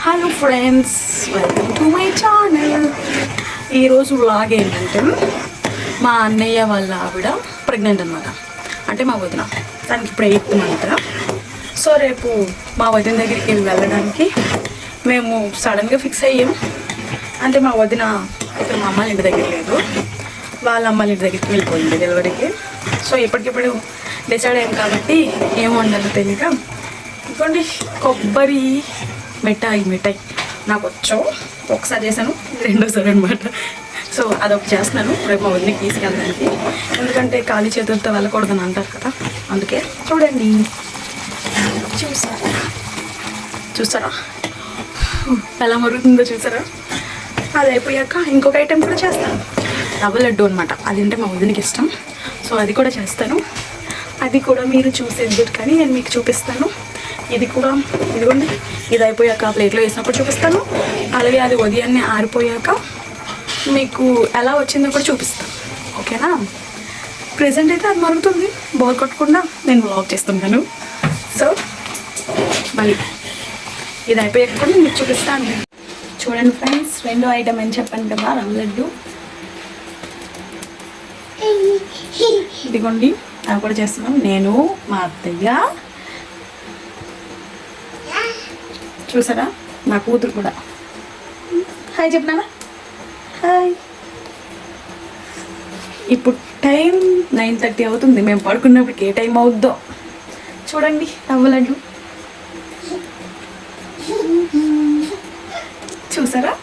Hello friends, welcome to my channel. ఈరోజు vlog ఏంటంటే మా అన్నయ్య వాళ్ళ ఆవిడ ప్రెగ్నెంట్ అనమాట. అంటే మా వదిన, దానికి ఇప్పుడు 8 month. సో రేపు మా వదిన దగ్గరికి వెళ్ళడానికి మేము సడన్గా ఫిక్స్ అయ్యాం. అంటే మా వదిన ఇక్కడ మా అమ్మాయి ఇంటి దగ్గర లేదు, వాళ్ళ అమ్మాయి ఇంటి దగ్గరికి వెళ్ళిపోయింది డెలివరీకి. సో ఇప్పటికిప్పుడు డిసైడ్ అయ్యాం కాబట్టి ఏం వండాలో తెలియక ఇంకోండి కొబ్బరి మిఠాయి నాకు వచ్చు, ఒకసారి చేశాను, రెండోసారి అనమాట. సో అదొక చేస్తున్నాను రేపు మా వదినకి తీసుకెళ్ళడానికి. ఎందుకంటే ఖాళీ చేతులతో వెళ్ళకూడదని అంటారు కదా, అందుకే. చూడండి, చూసారా ఎలా మరుగుతుందో చూసారా. అది అయిపోయాక ఇంకొక ఐటెం కూడా చేస్తాను, రవ్వ లడ్డు అనమాట. అది అంటే మా వదినకి ఇష్టం, సో అది కూడా చేస్తాను. అది కూడా మీరు చూసేది కానీ నేను మీకు చూపిస్తాను. ఇది కూడా ఇదిగోండి, ఇది అయిపోయాక ప్లేట్లో వేసినప్పుడు చూపిస్తాను. అలాగే అది ఉదయాన్నే ఆరిపోయాక మీకు ఎలా వచ్చిందో కూడా చూపిస్తాను, ఓకేనా. ప్రెజెంట్ అయితే అది మరుగుతుంది, బోర్ కొట్టకుండా నేను వ్లాగ్ చేస్తున్నాను. సో మళ్ళీ ఇది అయిపోయాక కూడా మీకు చూపిస్తాను. చూడండి ఫ్రెండ్స్, రెండో ఐటమ్ అని చెప్పాను కదా, రవ్వ లడ్డు. ఇదిగోండి, అవి కూడా చేస్తున్నాం నేను, మా అత్తయ్య, చూసారా నా కూతురు కూడా. హాయ్ చెప్పినానా, హాయ్. ఇప్పుడు టైం 9:30 అవుతుంది. మేము పడుకున్నప్పటికి ఏ టైం అవుద్దో చూడండి. రవ్వ లడ్డు చూసారా.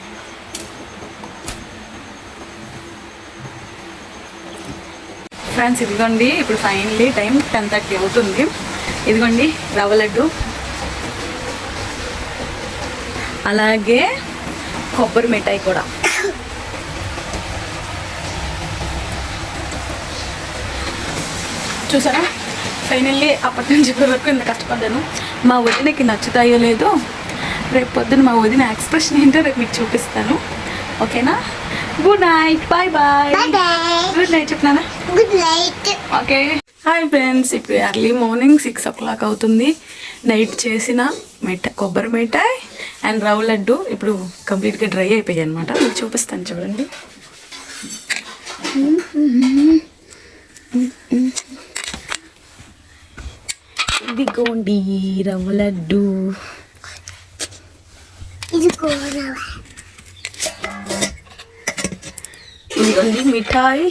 ఫ్రెండ్స్ ఇదిగోండి, ఇప్పుడు ఫైనల్లీ టైం 10:30 అవుతుంది. ఇదిగోండి రవ్వ లడ్డు, అలాగే కొబ్బరి మిఠాయి కూడా. చూసారా, ఫైనల్లీ అప్పటి నుంచి వరకు ఇంత కష్టపడ్డాను. మా వదినకి నచ్చుతాయో లేదో, రేపు పొద్దున మా వదిన ఎక్స్ప్రెషన్ ఏంటో రేపు మీకు చూపిస్తాను, ఓకేనా. Good night, bye bye. Good night చెప్పినానా, good night. Okay hi friends, ఇప్పుడు ఎర్లీ మార్నింగ్ 6 o'clock అవుతుంది. నైట్ చేసిన కొబ్బరి మిఠాయి అండ్ రవ్వ లడ్డు ఇప్పుడు కంప్లీట్గా డ్రై అయిపోయాయి అనమాట. మీకు చూపిస్తాను చూడండి. ఇదిగోండి రవ్వ లడ్డు, ఇదిగోండి మిఠాయి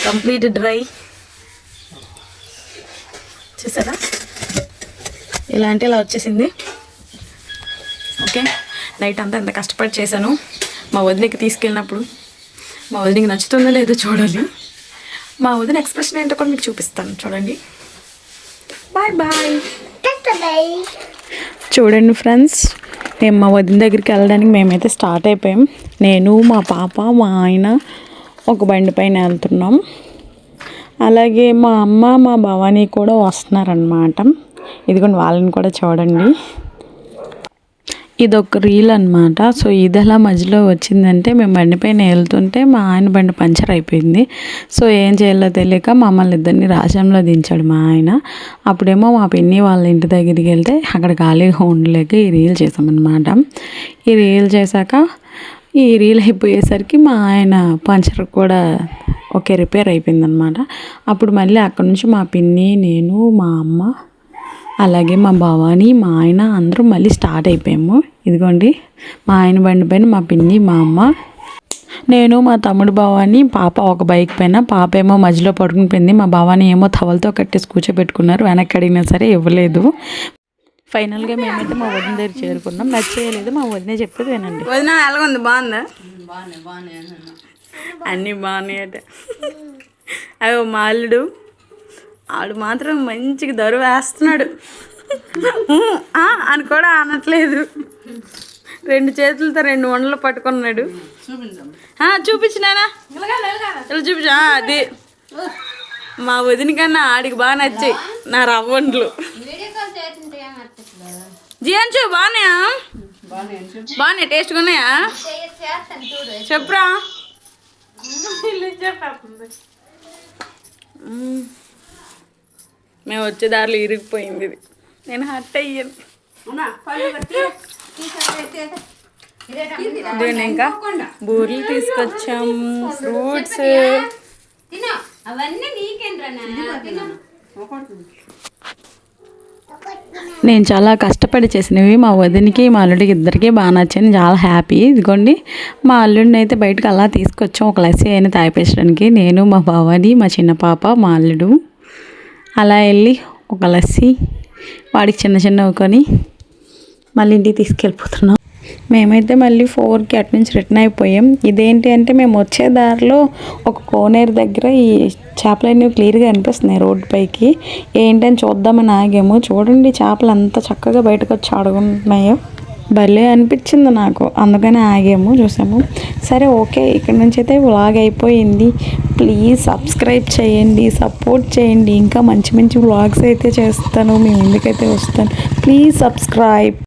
కంప్లీట్ డ్రై. చూసారా ఇలా అంటే ఇలా వచ్చేసింది. ఓకే, నైట్ అంతా ఎంత కష్టపడి చేశాను. మా వదినకి తీసుకెళ్ళినప్పుడు మా వదినకి నచ్చుతుందో లేదో చూడాలి. మా వదిన ఎక్స్ప్రెషన్ ఏంటో కూడా మీకు చూపిస్తాను చూడండి. Bye bye. చూడండి ఫ్రెండ్స్, మేము మా వదిన దగ్గరికి వెళ్ళడానికి మేమైతే స్టార్ట్ అయిపోయాం. నేను, మా పాప, మా ఆయన ఒక బండి పైన వెళ్తున్నాం. అలాగే మా అమ్మ, మా భవానీ కూడా వస్తున్నారనమాట. ఇదిగోండి వాళ్ళని కూడా చూడండి. ఇదొక రీల్ అనమాట. సో ఇది ఎలా మధ్యలో వచ్చిందంటే, మేము బండి పైన వెళ్తుంటే మా ఆయన బండి పంచర్ అయిపోయింది. సో ఏం చేయాలో తెలియక మమ్మల్ని ఇద్దరిని రాజంలో దించాడు మా ఆయన. అప్పుడేమో మా పిన్ని వాళ్ళ ఇంటి దగ్గరికి వెళ్తే అక్కడ ఖాళీగా ఉండలేక ఈ రీల్ చేసామన్నమాట. ఈ రీల్ చేశాక ఈ రీల్ అయిపోయేసరికి మా ఆయన పంచర్ కూడా రిపేర్ అయిపోయిందనమాట. అప్పుడు మళ్ళీ అక్కడ నుంచి మా పిన్ని, నేను, మా అమ్మ, అలాగే మా భవానీ, మా ఆయన అందరూ మళ్ళీ స్టార్ట్ అయిపోయాము. ఇదిగోండి మా ఆయన బండి పైన మా పిన్ని, మా అమ్మ, నేను, మా తమ్ముడు భవానీ, పాప ఒక బైక్ పైన. పాప ఏమో మధ్యలో పడుకుని పోయింది. మా భవానీ ఏమో టవల్తో కట్టేసి కూర్చోబెట్టుకున్నారు. వెనక్కి అడిగినా సరే ఇవ్వలేదు. ఫైనల్గా మేమైతే మా వదిన దగ్గర చేరుకున్నాం. నచ్చేయలేదు, మా వదిన చెప్పేది వినండి. వదిన ఎలాగుంది, బాగుందా? అన్నీ బాగున్నాయి అట. అవి మా అల్లుడు, ఆడు మాత్రం మంచిగా దరువు వేస్తున్నాడు అని కూడా అనట్లేదు. 2 చేతులతో 2 వండలు పట్టుకున్నాడు. చూపించినానా, ఇలా చూపించా. అది మా వదిన కన్నా ఆడికి బాగా నచ్చాయి నా రవ్వ వంటలు. జియాన్చు బాగున్నాయా? బాగున్నాయి, టేస్ట్గా ఉన్నాయా? చెప్పురా. మేము వచ్చే దారిలో ఇరిగిపోయింది ఇది. నేను హర్ట్ అయ్యాను. ఇంకా బూరెలు తీసుకొచ్చాం, ఫ్రూట్స్. నేను చాలా కష్టపడి చేసినవి మా వదినికి మా అల్లుడికి ఇద్దరికి బాగా నచ్చాయి. చాలా హ్యాపీ. ఇదిగోండి మా అల్లుడిని అయితే బయటకు అలా తీసుకొచ్చాం ఒక లస్సీ అయినా తాగిపించడానికి. నేను మా బావని మా చిన్న పాప మా అల్లుడు అలా వెళ్ళి ఒక లస్సీ వాడికి చిన్న చిన్నవి కొని మళ్ళీ ఇంటికి తీసుకెళ్ళిపోతున్నాం. మేమైతే మళ్ళీ 4కి అటు నుంచి రిటర్న్ అయిపోయాం. ఇదేంటి అంటే మేము వచ్చే దారిలో ఒక కోనేరు దగ్గర ఈ చేపలన్నీ క్లియర్గా అనిపిస్తున్నాయి రోడ్డు పైకి. ఏంటని చూద్దామని ఆగాము. చూడండి చేపలు అంత చక్కగా బయటకు వచ్చి ఆడుకుంటున్నాయో, భలే అనిపించింది నాకు. అందుకని ఆగాము, చూసాము. సరే ఓకే, ఇక్కడ నుంచి అయితే వ్లాగ్ అయిపోయింది. ప్లీజ్ సబ్స్క్రైబ్ చేయండి, సపోర్ట్ చేయండి. ఇంకా మంచి మంచి వ్లాగ్స్ అయితే చేస్తాను, మీ ముందుకైతే వస్తాను. Please subscribe.